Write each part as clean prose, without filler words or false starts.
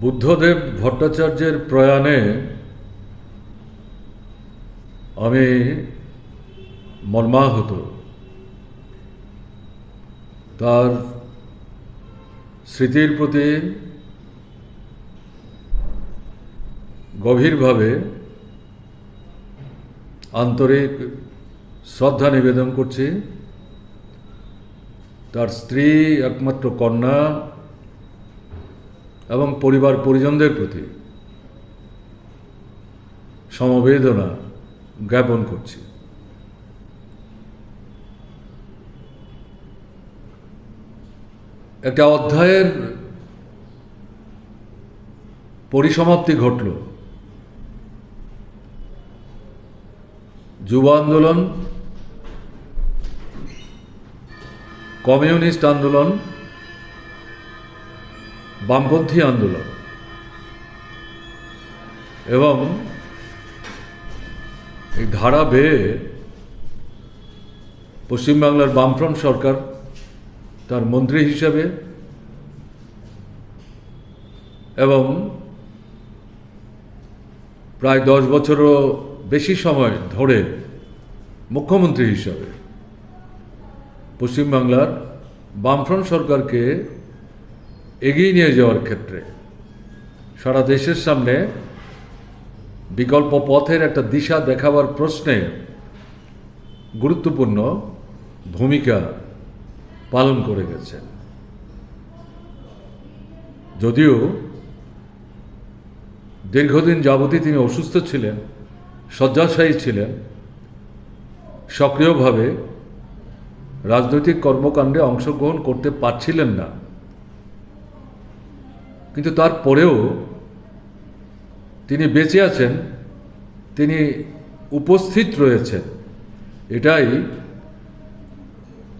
বুদ্ধদেব ভট্টাচার্যের প্রয়াণে আমি মর্মাহত। তার স্মৃতির প্রতি গভীরভাবে আন্তরিক শ্রদ্ধা নিবেদন করছি। তার স্ত্রী, একমাত্র কন্যা এবং পরিবার পরিজনদের প্রতি সমবেদনা জ্ঞাপন করছি। একটা অধ্যায়ের পরিসমাপ্তি ঘটল। যুব আন্দোলন, কমিউনিস্ট আন্দোলন, বামপন্থী আন্দোলন এবং এই ধারা বেয়ে পশ্চিমবাংলার বামফ্রন্ট সরকার তার মন্ত্রী হিসেবে এবং প্রায় 10 বছরও বেশি সময় ধরে মুখ্যমন্ত্রী হিসাবে পশ্চিমবাংলার বামফ্রন্ট সরকারকে এগিয়ে নিয়ে যাওয়ার ক্ষেত্রে সারা দেশের সামনে বিকল্প পথের একটা দিশা দেখাবার প্রশ্নে গুরুত্বপূর্ণ ভূমিকা পালন করে গেছেন। যদিও দীর্ঘদিন যাবতই তিনি অসুস্থ ছিলেন, শয্যাশায়ী ছিলেন, সক্রিয়ভাবে রাজনৈতিক কর্মকাণ্ডে অংশগ্রহণ করতে পারছিলেন না, কিন্তু তারপরেও তিনি বেঁচে আছেন, তিনি উপস্থিত রয়েছেন। এটাই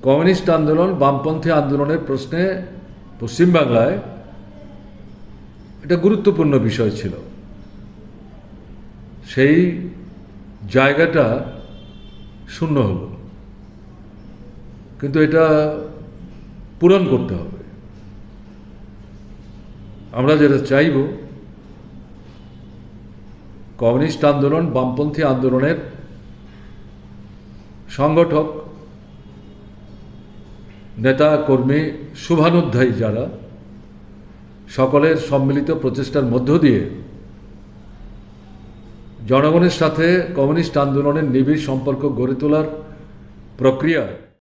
কমিউনিস্ট আন্দোলন, বামপন্থী আন্দোলনের প্রশ্নে পশ্চিমবাংলায় এটা গুরুত্বপূর্ণ বিষয় ছিল। সেই জায়গাটা শূন্য হলো, কিন্তু এটা পূরণ করতে হবে। আমরা যেটা চাইব, কমিউনিস্ট আন্দোলন, বামপন্থী আন্দোলনের সংগঠক, নেতা কর্মী, শুভানুধ্যায়ী যারা, সকলের সম্মিলিত প্রচেষ্টার মধ্য দিয়ে জনগণের সাথে কমিউনিস্ট আন্দোলনের নিবিড় সম্পর্ক গড়ে তোলার প্রক্রিয়ায়